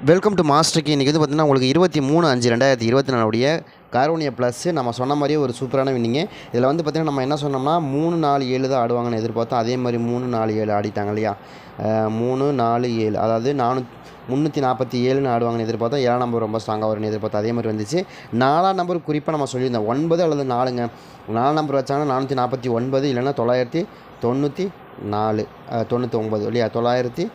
Welcome to master key. இன்றைக்கி வந்து பார்த்திங்கன்னா உங்களுக்கு 23/5/2024 காரோனியா ப்ளஸ் நம்ம சொன்ன மாதிரியே ஒரு சூப்பரான வின்னிங்கு. இதில் வந்து பார்த்திங்கன்னா நம்ம என்ன சொன்னோம்னா 3, 4, 7 தான் ஆடுவாங்கன்னு எதிர்பார்த்தோம். அதே மாதிரி 3, 4, 7 ஆடிட்டாங்க இல்லையா. 3, 4, 7 அதாவது 347ன்னு ஆடுவாங்கன்னு எதிர்பார்த்தோம். 7ஆம் நம்பர் ரொம்ப ஸ்ட்ராங்காக வரும்னு எதிர்பார்த்தோம். அதே மாதிரி வந்துச்சு. 4ஆம் நம்பர் குறிப்பாக நம்ம சொல்லியிருந்தோம் 9 அல்லது 4ங்க. 4 நம்பர் வச்சாங்கன்னா 449 இல்லைன்னா 994 99 இல்லையா, 949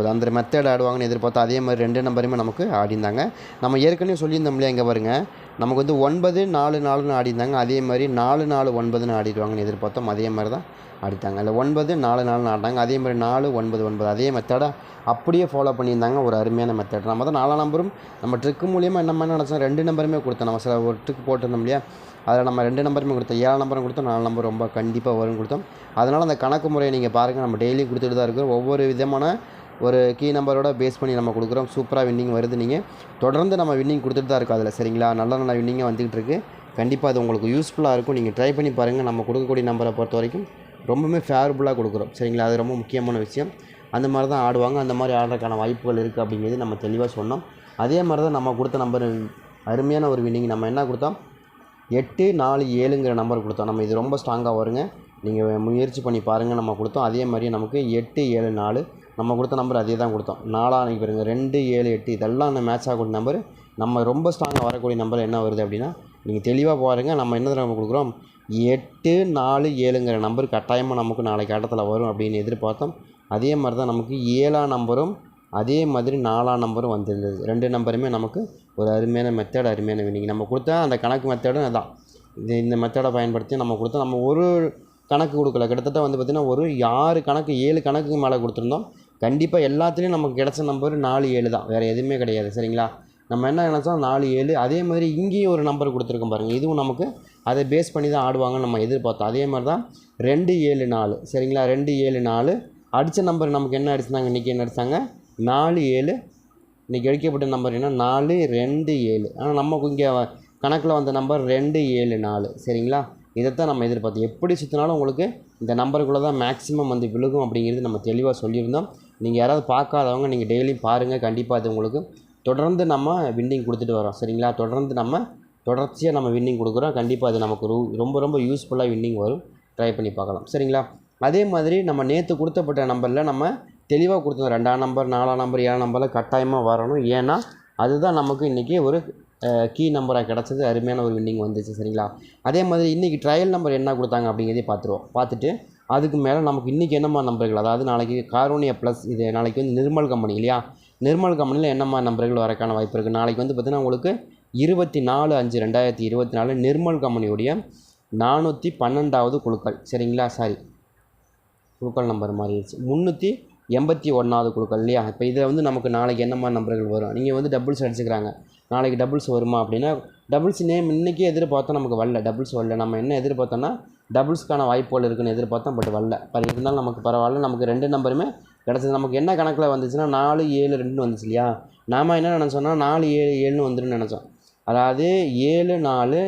அந்த மெத்தட் ஆடுவாங்கன்னு எதிர்பார்த்தோம். அதே மாதிரி 2 நம்பருமே நமக்கு ஆடிந்தாங்க. நம்ம ஏற்கனவே சொல்லியிருந்தோம் இல்லையா, இங்கே பாருங்க நமக்கு வந்து 9, 4, 4ன்னு ஆடிந்தாங்க. அதே மாதிரி 4, 4, 9ன்னு ஆடிடுவாங்கன்னு எதிர்பார்த்தோம். அதே மாதிரி தான் ஆடிட்டாங்க. இல்லை 9, 4, 4ன்னு ஆடினாங்க. அதே மாதிரி 4, 9, 9 அதே மெத்தடை அப்படியே ஃபாலோ பண்ணியிருந்தாங்க. ஒரு அருமையான மெத்தட். நம்ம தான் 4ஆம் நம்பரும் நம்ம ட்ரிக்கு மூலியமாக என்ன மாதிரி நினச்சோம், 2 நம்பருமே கொடுத்தோம். நம்ம சில ஒரு ட்ரிக் போட்டிருந்தோம் இல்லையா, அதில் நம்ம 2 நம்பருமே கொடுத்தோம். 7 நம்பரும் கொடுத்தோம், 4 நம்பர் ரொம்ப கண்டிப்பாக வரும்னு கொடுத்தோம். அதனால் அந்த கணக்கு முறையை நீங்கள் பாருங்கள். நம்ம டெய்லி கொடுத்துட்டு தான் இருக்கிறோம். ஒவ்வொரு விதமான ஒரு கீ நம்பரோட பேஸ் பண்ணி நம்ம கொடுக்குறோம். சூப்பராக வின்னிங் வருது. நீங்கள் தொடர்ந்து நம்ம வின்னிங் கொடுத்துட்டு தான் இருக்கோம் அதில், சரிங்களா. நல்ல நல்ல வின்னிங்காக வந்துக்கிட்டு இருக்குது. கண்டிப்பாக அது உங்களுக்கு யூஸ்ஃபுல்லாக இருக்கும். நீங்கள் ட்ரை பண்ணி பாருங்கள். நம்ம கொடுக்கக்கூடிய நம்பரை பொறுத்த வரைக்கும் ரொம்பவுமே ஃபேவரபுளாக கொடுக்குறோம், சரிங்களா. அது ரொம்ப முக்கியமான விஷயம். அந்த மாதிரி தான் ஆடுவாங்க. அந்த மாதிரி ஆடுறதுக்கான வாய்ப்புகள் இருக்குது அப்படிங்கிறது நம்ம தெளிவாக சொன்னோம். அதே மாதிரி தான் நம்ம கொடுத்த நம்பர் அருமையான ஒரு வின்னிங். நம்ம என்ன கொடுத்தோம், 8, 4, 7ங்கிற நம்பர் கொடுத்தோம். நம்ம இது ரொம்ப ஸ்ட்ராங்காக வருங்க. நீங்கள் முயற்சி பண்ணி பாருங்கள். நம்ம கொடுத்தோம். அதே மாதிரியே நமக்கு 8, 7, 4 நம்ம கொடுத்த நம்பர் அதே தான் கொடுத்தோம். 4 பாருங்கள், 2, 7, 8 இதெல்லாம் மேட்ச் ஆகக்கூடிய நம்பர். நம்ம ரொம்ப ஸ்ட்ராங்காக வரக்கூடிய நம்பர் என்ன வருது அப்படின்னா, நீங்கள் தெளிவாக பாருங்கள். நம்ம என்ன நம்ம கொடுக்குறோம், 8, 4, 7ங்கிற நம்பர் கட்டாயமாக நமக்கு நாளைக்கு ஆட்டத்தில் வரும் அப்படின்னு எதிர்பார்த்தோம். அதே மாதிரி தான் நமக்கு 7ஆம் நம்பரும் அதே மாதிரி 4ஆம் நம்பரும் வந்துருந்தது. 2 நம்பருமே நமக்கு ஒரு அருமையான மெத்தட், அருமையான வின்னிங். நம்ம கொடுத்த அந்த கணக்கு மெத்தடும் அதான். இந்த மெத்தடை பயன்படுத்தி நம்ம கொடுத்தோம். நம்ம ஒரு கணக்கு கொடுக்கல, கிட்டத்தட்ட வந்து பார்த்திங்கன்னா ஒரு 6 கணக்கு 7 கணக்குக்கு மேலே கொடுத்துருந்தோம். கண்டிப்பாக எல்லாத்துலேயும் நமக்கு கிடச்ச நம்பர் 4, 7 தான், வேறு எதுவுமே கிடையாது, சரிங்களா. நம்ம என்ன நினச்சோம், 4, 7. அதே மாதிரி இங்கேயும் ஒரு நம்பர் கொடுத்துருக்கோம் பாருங்கள். இதுவும் நமக்கு அதை பேஸ் பண்ணி தான் ஆடுவாங்கன்னு நம்ம எதிர்பார்த்தோம். அதே மாதிரி தான் 2, 7, 4 சரிங்களா. 2, 7, 4 அடித்த நம்பர் நமக்கு என்ன அடிச்சிருந்தாங்க, இன்றைக்கி என்ன அடித்தாங்க 4, 7. இன்றைக்கி அடிக்கப்பட்ட நம்பர் என்ன 4, 2, 7. ஆனால் நமக்கு இங்கே கணக்கில் வந்த நம்பர் 2, 7, 4 சரிங்களா. இதைத்தான் நம்ம எதிர்பார்த்தோம். எப்படி சுற்றினாலும் உங்களுக்கு இந்த நம்பருக்குள்ளே தான் மேக்ஸிமம் வந்து விழுகும் அப்படிங்கிறது நம்ம தெளிவாக சொல்லியிருந்தோம். நீங்கள் யாராவது பார்க்காதவங்க நீங்கள் டெய்லியும் பாருங்கள். கண்டிப்பாக அது உங்களுக்கு தொடர்ந்து நம்ம வின்னிங் கொடுத்துட்டு வரோம், சரிங்களா. தொடர்ச்சியாக நம்ம வின்னிங் கொடுக்குறோம். கண்டிப்பாக அது நமக்கு ரொம்ப ரொம்ப யூஸ்ஃபுல்லாக வின்னிங் வரும். ட்ரை பண்ணி பார்க்கலாம், சரிங்களா. அதே மாதிரி நம்ம நேற்று கொடுத்தப்பட்ட நம்பரில் நம்ம தெளிவாக கொடுத்தோம். 2ஆம் நம்பர், 4ஆம் நம்பர், 7ஆம் நம்பரில் கட்டாயமாக வரணும். ஏன்னா அதுதான் நமக்கு இன்றைக்கி ஒரு கீ நம்பராக கிடச்சது. அருமையான ஒரு வின்னிங் வந்துச்சு, சரிங்களா. அதே மாதிரி இன்றைக்கி ட்ரையல் நம்பர் என்ன கொடுத்தாங்க அப்படிங்கிறதே பார்த்துட்டு அதுக்கு மேலே நமக்கு இன்றைக்கி என்னம்மா நம்பர்கள், அதாவது நாளைக்கு காரோனியா ப்ளஸ், இது நாளைக்கு வந்து நிர்மல் கம்பெனி இல்லையா. நிர்மல் கம்பெனியில் என்னம்மா நம்பர்கள் வரக்கான வாய்ப்பு இருக்குது. நாளைக்கு வந்து பார்த்திங்கன்னா உங்களுக்கு 24/5/2024 நிர்மல் கம்பெனியுடைய 412வது குழுக்கள், சரிங்களா. குழுக்கள் நம்பர் மாறிடுச்சு, 381வது குழுக்கள் இல்லையா. இப்போ இதில் வந்து நமக்கு நாளைக்கு என்ன மாதிரி நம்பர்கள் வரும். நீங்கள் வந்து டபுள்ஸ் அடிச்சுக்கிறாங்க, நாளைக்கு டபுள்ஸ் வருமா அப்படின்னா, டபுள்ஸ் நேம் இன்றைக்கே எதிர்பார்த்தோம், நமக்கு வரல. டபுள்ஸ் வரல. நம்ம என்ன எதிர்பார்த்தோன்னா டபுள்ஸ்க்கான வாய்ப்புகள் இருக்குன்னு எதிர்பார்த்தோம், பட் வரல. இருந்தாலும் நமக்கு பரவாயில்ல. நமக்கு 2 நம்பருமே கிடச்சது. நமக்கு என்ன கணக்கில் வந்துச்சுன்னா 4, 7, 2 வந்துச்சு இல்லையா. நாம் என்ன நினச்சோன்னா 4, 7, 7ன்னு வந்துடும் நினச்சோம். அதாவது 7, 4,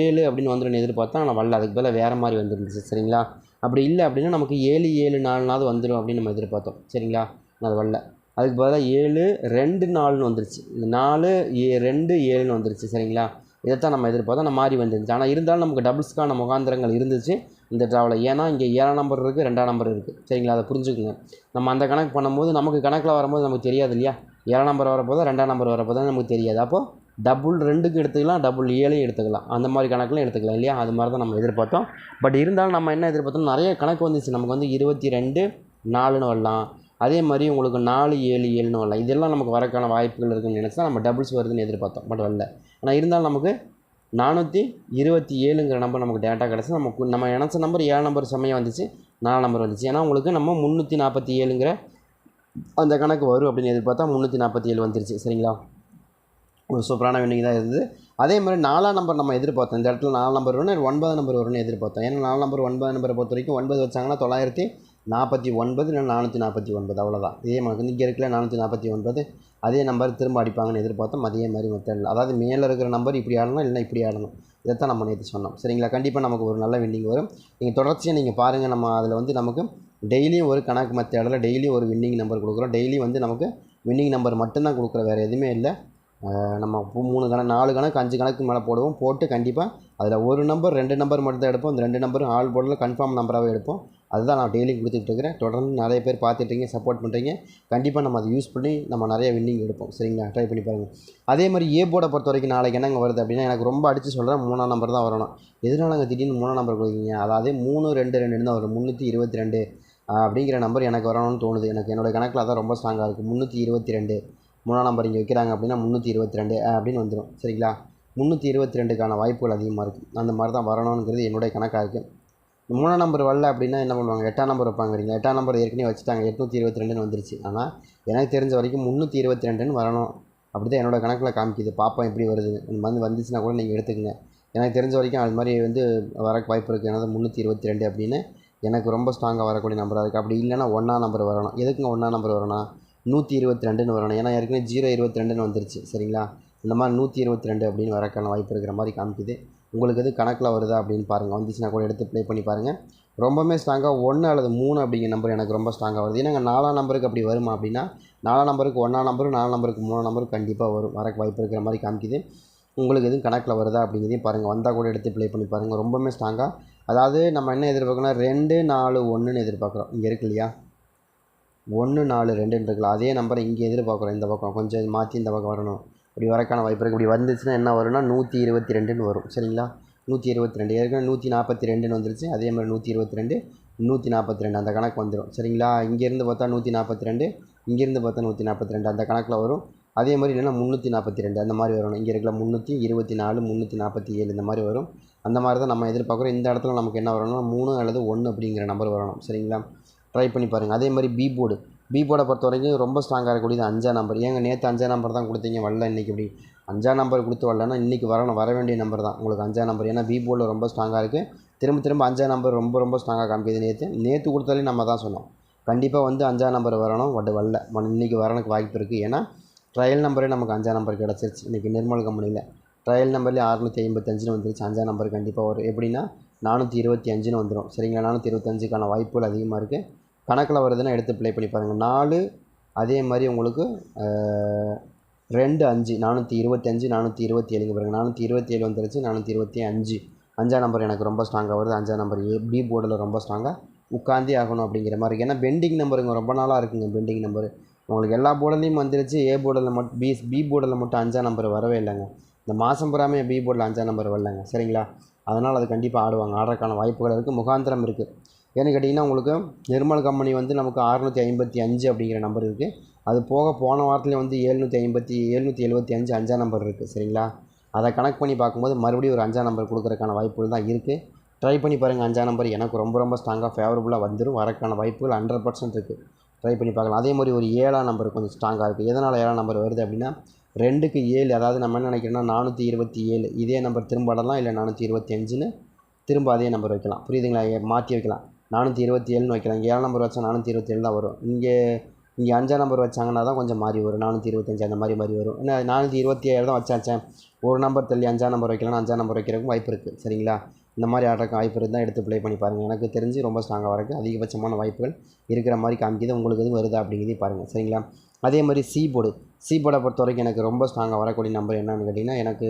7 அப்படின்னு வந்துடும் எதிர்பார்த்தோம். ஆனால் வரல. அதுக்கு பதிலாக வேறு மாதிரி வந்துருந்துச்சு, சரிங்களா. அப்படி இல்லை அப்படின்னா நமக்கு 7, 7, 4னாவது வந்துடும் அப்படின்னு நம்ம எதிர்பார்த்தோம், சரிங்களா. அது வரல. அதுக்கு பதிலாக 7, 2, 4ன்னு வந்துருச்சு. 4, 2, 7ன்னு வந்துருச்சு, சரிங்களா. இதைத்தான் நம்ம எதிர்பார்த்தோம். நம்ம மாறி வந்துருந்துச்சு. ஆனால் இருந்தாலும் நமக்கு டபுள்ஸ்க்கான முகாந்திரங்கள் இருந்துச்சு இந்த ட்ராவலில். ஏன்னா இங்கே 7ஆம் நம்பர் இருக்குது, 2ஆம் நம்பர் இருக்குது, சரிங்களா. அதை புரிஞ்சுக்குங்க. நம்ம அந்த கணக்கு பண்ணும்போது நமக்கு கணக்கில் வரும்போது நமக்கு தெரியாது இல்லையா. 7ஆம் நம்பர் வரப்போதா 2ஆம் நம்பர் வரப்போதா நமக்கு தெரியாது. அப்போது டபுள் 2க்கு எடுத்துக்கலாம், டபுள் 7யும் எடுத்துக்கலாம், அந்த மாதிரி கணக்கில் எடுத்துக்கலாம் இல்லையா. அது மாதிரி தான் நம்ம எதிர்பார்த்தோம். பட் இருந்தாலும் நம்ம என்ன எதிர்பார்த்தோம், நிறைய கணக்கு வந்துச்சு. நமக்கு வந்து 22, 4ன்னு வரலாம். அதே மாதிரி உங்களுக்கு 4, 7, 7ன்னு வரலாம். இதெல்லாம் நமக்கு வரக்கான வாய்ப்புகள் இருக்குதுன்னு நினச்சா நம்ம டபுள்ஸ் வருதுன்னு எதிர்பார்த்தோம், பட் வரல. ஆனால் இருந்தாலும் நமக்கு 427ங்கிற நம்பர் நமக்கு டேட்டா கிடச்சி. நம்ம நினச்ச நம்பர் 7 நம்பர் செம்மையாக வந்துச்சு, 4 நம்பர் வந்துச்சு. ஏன்னா உங்களுக்கு நம்ம 347ங்கிற அந்த கணக்கு வரும் அப்படின்னு எதிர்பார்த்தா 347 வந்துருச்சு, சரிங்களா. ஒரு சூப்பரான வின்னிங் தான் இருந்தது. அதே மாதிரி 4ஆம் நம்பர் நம்ம எதிர்பார்த்தோம். இந்த இடத்துல 4 நம்பர் வரும்னு, 9 நம்பர் வரும்னு எதிர்பார்த்தோம். ஏன்னா 4 நம்பர் 9 நம்பரை பொறுத்த வரைக்கும் 9 வச்சாங்கன்னா 949 இல்லை 449 அவ்வளோதான். இதே மாதிரி இங்கே இருக்கல 449 அதே நம்பர் திரும்ப அடிப்பாங்கன்னு எதிர்பார்த்தோம். அதே மாதிரி மெத்தடில், அதாவது மேலே இருக்கிற நம்பர் இப்படி ஆடணும், இல்லைனா இப்படி ஆடணும். இதைத்தான் நம்ம நேற்று சொன்னோம், சரிங்களா. கண்டிப்பாக நமக்கு ஒரு நல்ல வின்னிங் வரும். நீங்கள் தொடர்ச்சியாக நீங்கள் பாருங்கள். நம்ம அதில் வந்து நமக்கு டெய்லியும் ஒரு கணக்கு மெத்தடில் டெய்லியும் ஒரு வின்னிங் நம்பர் கொடுக்குறோம். டெய்லி வந்து நமக்கு வின்னிங் நம்பர் மட்டும்தான் கொடுக்குற, வேறு எதுவுமே இல்லை. நம்ம 3 கணக்கு 4 கணக்கு 5 கணக்கு மேலே போடுவோம். போட்டு கண்டிப்பாக அதில் ஒரு நம்பர் 2 நம்பர் மட்டும் தான் எடுப்போம். அந்த 2 நம்பரும் ஆல் போர்டில் கன்ஃபார்ம் நம்பராகவே எடுப்போம். அதுதான் நான் டெய்லியும் கொடுத்துட்ருக்கிறேன். தொடர்ந்து நிறைய பேர் பார்த்துட்டீங்க, சப்போர்ட் பண்ணுறீங்க. கண்டிப்பாக நம்ம அதை யூஸ் பண்ணி நம்ம நிறைய வின்னிங் எடுப்போம். சரிங்களா, ட்ரை பண்ணி பாருங்கள். அதே மாதிரி ஏ போர்டை பொறுத்த வரைக்கும் நாளைக்கு என்னங்க வருது அப்படின்னா, எனக்கு ரொம்ப அடித்து சொல்கிறேன் 3ஆம் நம்பர் தான் வரணும். எதனாலங்க திடீர்னு 3ஆம் நம்பர் கொடுக்குறீங்க? அதாவது 322 தான் வரும். 322 அப்படிங்கிற நம்பர் எனக்கு வரணும்னு தோணுது. எனக்கு என்னோடய கணக்கில் அதான் ரொம்ப ஸ்ட்ராங்காக இருக்குது. 322 3ஆம் நம்பர் இங்கே வைக்கிறாங்க அப்படின்னா 322 அப்படின்னு வந்துடும். சரிங்களா, 322க்கான வாய்ப்புகள் அதிகமாக இருக்குது. அந்த மாதிரி தான் வரணுங்கிறது என்னுடைய கணக்காக இருக்குது. 3ஆம் நம்பர் வரல அப்படின்னா என்ன பண்ணுவாங்க? 8ஆம் நம்பர் வைப்பாங்கிறீங்க. 8ஆம் நம்பர் ஏற்கனவே வச்சுட்டாங்க, 822ன்னு வந்துருச்சு. ஆனால் எனக்கு தெரிஞ்ச வரைக்கும் 322ன்னு வரணும். அப்படி தான் என்னோடய கணக்கில் காமிக்குது. பார்ப்போம் எப்படி வருது. இந்த மாதிரி வந்துச்சுன்னா கூட நீங்கள் எடுத்துக்கங்க. எனக்கு தெரிஞ்ச வரைக்கும் அது மாதிரி வர வாய்ப்பு இருக்குது. ஏன்னா 322 அப்படின்னு எனக்கு ரொம்ப ஸ்ட்ராங்காக வரக்கூடிய நம்பராக இருக்குது. அப்படி இல்லைன்னா 1ஆம் நம்பர் வரணும். எதுக்குங்க 1ஆம் நம்பர் வரணும்? 122ன்னு வரணும். ஏன்னா ஏற்கனவே 022ன்னு வந்துருச்சு. சரிங்களா, இந்த மாதிரி 122 அப்படின்னு வரக்கான வாய்ப்பு இருக்கிற மாதிரி காமிக்குது. உங்களுக்கு எது கணக்கில் வருதா அப்படின்னு பாருங்கள். வந்துச்சுன்னா கூட எடுத்து ப்ளே பண்ணி பாருங்கள். ரொம்பவுமே ஸ்ட்ராங்காக 1 அல்லது 3 அப்படிங்கிற நம்பர் எனக்கு ரொம்ப ஸ்ட்ராங்காக வருது. ஏன்னா 4ஆம் நம்பருக்கு அப்படி வருமா அப்படின்னா, 4ஆம் நம்பருக்கு 1ஆம் நம்பரும் 4ஆம் நம்பருக்கு 3ஆம் நம்பரும் கண்டிப்பாக வரும். வரக்கு வாய்ப்பு இருக்கிற மாதிரி காமிக்குது. உங்களுக்கு எதுவும் கணக்கில் வருதா அப்படிங்கிறதையும் பாருங்கள். வந்தால் கூட எடுத்து ப்ளே பண்ணி பாருங்கள். ரொம்பவுமே ஸ்ட்ராங்காக, அதாவது நம்ம என்ன எதிர்பார்க்கணும், 2 4 1ன்னு எதிர்பார்க்குறோம். இங்கே இருக்கு இல்லையா, 1 4 2ன்னு இருக்கலாம். அதே நம்பரை இங்கே எதிர்பார்க்குறோம். இந்த பக்கம் கொஞ்சம் மாற்றி இந்த பக்கம் வரணும். இப்படி வரக்கான வாய்ப்பு இருக்குது. இப்படி வந்துச்சுன்னா என்ன வரும்னா 122ன்னு வரும். சரிங்களா, 122 ஏற்கனவே 142ன்னு வந்துருச்சு. அதே மாதிரி 122 142 அந்த கணக்கு வந்துடும். சரிங்களா, இங்கேருந்து பார்த்தா 142, இங்கேருந்து பார்த்தா 142 அந்த கணக்கில் வரும். அதே மாதிரி இல்லைன்னா 342 அந்த மாதிரி வரணும். இங்கே இருக்கிற 324 347 இந்த மாதிரி வரும். அந்த மாதிரி தான் நம்ம எதிர்பார்க்குறோம். இந்த இடத்துல நமக்கு என்ன வரணும்னா 3 அல்லது 1 அப்படிங்கிற நம்பர் வரணும். சரிங்களா, ட்ரை பண்ணி பாருங்கள். அதே மாதிரி பி போர்டை பொறுத்த வரைக்கும் ரொம்ப ஸ்ட்ராங்காக இருக்கக்கூடியது 5ஆம் நம்பர். ஏங்க நேற்று 5ஆம் நம்பர் தான் கொடுத்தீங்க, வரல இன்றைக்கி இப்படி 5ஆம் நம்பர் கொடுத்து வரலன்னா இன்றைக்கி வர வேண்டிய நம்பர் தான் உங்களுக்கு 5ஆம் நம்பர். ஏன்னா பி போர்டில் ரொம்ப ஸ்ட்ராங்காக இருக்குது. திரும்ப 5ஆம் நம்பர் ரொம்ப ஸ்ட்ராங்காக காமிக்குது. நேற்று கொடுத்தாலே நம்ம தான் சொன்னோம் கண்டிப்பாக 5ஆம் நம்பர் வரணும். வரல, இன்றைக்கி வரணுக்கு வாய்ப்பு இருக்குது. ஏன்னா ட்ரையல் நம்பரே நமக்கு 5ஆம் நம்பர் கிடச்சிருச்சு. இன்றைக்கி நிர்மல் கம்பெனியில் ட்ரையல் நம்பர்லேயே 655ன்னு வந்துருச்சு. 5ஆம் நம்பர் கண்டிப்பாக வரும். எப்படின்னா 425ன்னு வந்துடும். சரிங்களா, 425க்கான வாய்ப்புகள் அதிகமாக இருக்குது. கணக்கில் வருதுன்னா எடுத்து ப்ளே பண்ணி பாருங்கள். 4 அதே மாதிரி உங்களுக்கு 2 5 425 427 பாருங்கள். 427 வந்துருச்சு. 425 5ஆம் நம்பர் எனக்கு ரொம்ப ஸ்ட்ராங்காக வருது. 5ஆம் நம்பர் பி போர்டில் ரொம்ப ஸ்ட்ராங்காக உட்காந்தே ஆகணும் அப்படிங்கிற மாதிரி. ஏன்னா பெண்டிங் நம்பருங்க ரொம்ப நாளாக இருக்குங்க. பெண்டிங் நம்பரு உங்களுக்கு எல்லா போர்டிலையும் வந்துருச்சு. ஏ போர்டில் மட்டும் பி போர்டில் மட்டும் 5ஆம் நம்பர் வரவே இல்லைங்க. இந்த மாதம் பூராமே பி போர்டில் 5ஆம் நம்பர் வரலைங்க. சரிங்களா, அதனால் அது கண்டிப்பாக ஆடுறதுக்கான வாய்ப்புகள் இருக்குது. முகாந்திரம் இருக்குது. ஏன்னு கேட்டிங்கன்னா உங்களுக்கு நிர்மல் கம்பெனி நமக்கு 655 அப்படிங்கிற நம்பர் இருக்குது. அது போக போன வாரத்துலேயும் 775 5ஆம் நம்பர் இருக்குது. சரிங்களா, அதை கனெக்ட் பண்ணி பார்க்கும்போது மறுபடியும் ஒரு 5ஆம் நம்பர் கொடுக்குறதுக்கான வாய்ப்புகள் தான் இருக்குது. ட்ரை பண்ணி பாருங்கள். 5ஆம் நம்பர் எனக்கு ரொம்ப ஸ்ட்ராங்காக ஃபேவரபுளாக வந்துடும். வரக்கான வாய்ப்புகள் 100% இருக்குது. ட்ரை பண்ணி பார்க்கலாம். அதே மாதிரி ஒரு 7ஆம் நம்பர் கொஞ்சம் ஸ்ட்ராங்காக இருக்குது. எதனால் 7ஆம் நம்பர் வருது அப்படின்னா 2க்கு 7, அதாவது நம்ம என்ன நினைக்கிறோன்னா 427 இதே நம்பர் திரும்ப வரலாம். இல்லை 425ன்னு திரும்ப அதே நம்பர் வைக்கலாம். புரியுதுங்களா, மாற்றி வைக்கலாம். 427ன்னு வைக்கலாம். இங்கே 7 நம்பர் வச்சா 427 தான் வரும். இங்கே 5ஆம் நம்பர் வச்சாங்கன்னா தான் கொஞ்சம் மாறி வரும். 425 அந்த மாதிரி வரும். ஏன்னா 427 தான் வச்சாச்சேன். ஒரு நம்பர் தள்ளி 5ஆம் நம்பர் வைக்கலாம். 5ஆம் நம்பர் வைக்கிறதுக்கு வாய்ப்பு இருக்குது. சரிங்களா, இந்த மாதிரி ஆடுறதுக்கு வாய்ப்பு இருந்தால் எடுத்து ப்ளே பண்ணி பாருங்கள். எனக்கு தெரிஞ்சு ரொம்ப ஸ்ட்ராங்காக வரக்கு அதிகபட்சமான வாய்ப்புகள் இருக்கிற மாதிரி காமிக்குது. உங்களுக்கு எதுவும் வருதா அப்படிங்கிறதையும் பாருங்கள். சரிங்களா, அதே மாதிரி சி போர்டை பொறுத்த வரைக்கும் எனக்கு ரொம்ப ஸ்ட்ராங்காக வரக்கூடிய நம்பர் என்னென்னு கேட்டிங்கன்னா, எனக்கு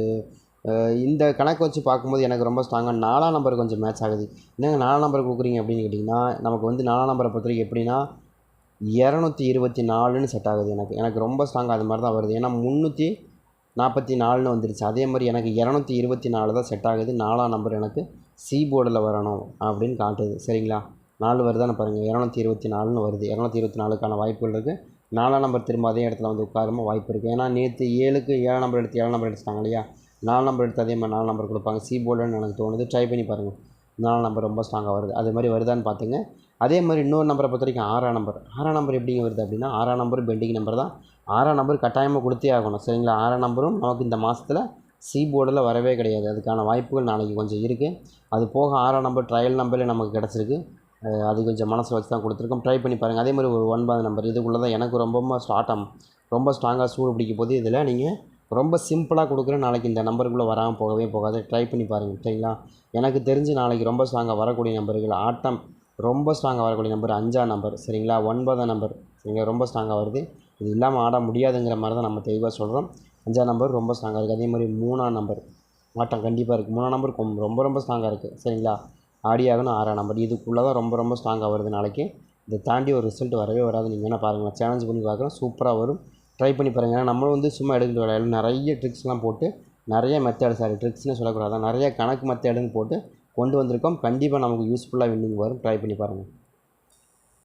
இந்த கணக்கு வச்சு பார்க்கும்போது எனக்கு ரொம்ப ஸ்ட்ராங்காக 4ஆம் நம்பர் கொஞ்சம் மேட்ச் ஆகுது. என்னங்க 4ஆம் நம்பர் கொடுக்குறீங்க அப்படின்னு கேட்டிங்கன்னா, நமக்கு 4ஆம் நம்பரை பொறுத்த வரைக்கும் எப்படின்னா 224ன்னு செட் ஆகுது. எனக்கு ரொம்ப ஸ்ட்ராங்காக அது மாதிரி தான் வருது. ஏன்னா 344ன்னு வந்துருச்சு. அதே மாதிரி எனக்கு 224 தான் செட் ஆகுது. 4ஆம் நம்பர் எனக்கு சி போர்டில் வரணும் அப்படின்னு காட்டுது. சரிங்களா, 4 வருதான்னு பாருங்கள். 224ன்னு வருது. 224க்கான வாய்ப்புகள் இருக்குது. 4ஆம் நம்பர் திரும்ப அதே இடத்துல உட்காரமா வாய்ப்பு இருக்குது. ஏன்னா நேற்று 7க்கு 7ஆம் நம்பர் எடுத்து 7ஆம் நம்பர் எடுத்துட்டாங்க இல்லையா, 4 நம்பர் எடுத்து அதே மாதிரி 4 நம்பர் கொடுப்பாங்க சி போர்டுன்னு எனக்கு தோணுது. ட்ரை பண்ணி பாருங்கள். 4 நம்பர் ரொம்ப ஸ்ட்ராங்காக வருது. அது மாதிரி வருதான்னு பார்த்துங்க. அதே மாதிரி இன்னொரு நம்பரை பொறுத்த வரைக்கும் 6ஆம் நம்பர் எப்படிங்க வருது அப்படின்னா, 6ஆம் நம்பர் பெண்டிங் நம்பர் தான். 6ஆம் நம்பர் கட்டாயமாக கொடுத்தே ஆகணும். சரிங்களா, 6ஆம் நம்பரும் நமக்கு இந்த மாதத்தில் சி போர்டில் வரவே கிடையாது. அதுக்கான வாய்ப்புகள் நாளைக்கு கொஞ்சம் இருக்குது. அது போக 6ஆம் நம்பர் ட்ரையல் நம்பரே நமக்கு கிடச்சிருக்கு. அது கொஞ்சம் மனசில் வச்சு தான் கொடுத்துருக்கோம். ட்ரை பண்ணி பாருங்கள். அதே மாதிரி ஒரு 9ஆம் நம்பர் இதுக்குள்ளே தான் எனக்கு ரொம்ப ஸ்ட்ராங்காக சூடு பிடிக்க போது. இதில் நீங்கள் ரொம்ப சிம்பிளாக கொடுக்குற நாளைக்கு இந்த நம்பருக்குள்ளே வராமல் போகவே போகாது. ட்ரை பண்ணி பாருங்கள். சரிங்களா, எனக்கு தெரிஞ்சு நாளைக்கு ரொம்ப ஸ்ட்ராங்காக வரக்கூடிய நம்பர்கள் ரொம்ப ஸ்ட்ராங்காக வரக்கூடிய நம்பர் 5ஆம் நம்பர். சரிங்களா, 9ஆம் நம்பர் சரிங்களா ரொம்ப ஸ்ட்ராங்காக வருது. இது இல்லாமல் ஆட முடியாதுங்கிற மாதிரி தான் நம்ம தெளிவாக சொல்கிறோம். 5ஆம் நம்பர் ரொம்ப ஸ்ட்ராங்காக இருக்குது. அதே மாதிரி 3ஆம் நம்பர் ஆட்டம் கண்டிப்பாக இருக்குது. 3ஆம் நம்பர் ரொம்ப ரொம்ப ஸ்ட்ராங்காக இருக்குது. சரிங்களா, ஆடியாகணும் 6ஆம் நம்பர் இதுக்குள்ளே தான் ரொம்ப ரொம்ப ஸ்ட்ராங்காக வருது. நாளைக்கு இதை தாண்டி ஒரு ரிசல்ட் வரவே வராது. நீங்கள் வேணால் பாருங்கள், சேலஞ்ச் பண்ணி பார்க்குறேன், சூப்பராக வரும். ட்ரை பண்ணி பாருங்கள். ஏன்னா நம்மளும் வந்து சும்மா எடுத்துகிட்டு விளையாடல, நிறைய ட்ரிக்ஸ்லாம் போட்டு நிறைய மெத்தேடு, ட்ரிக்ஸ்னு சொல்லக்கூடாது, நிறைய கணக்கு மெத்தேடுன்னு போட்டு கொண்டு வந்திருக்கோம். கண்டிப்பாக நமக்கு யூஸ்ஃபுல்லாக வின்னிங் வரும். ட்ரை பண்ணி பாருங்கள்.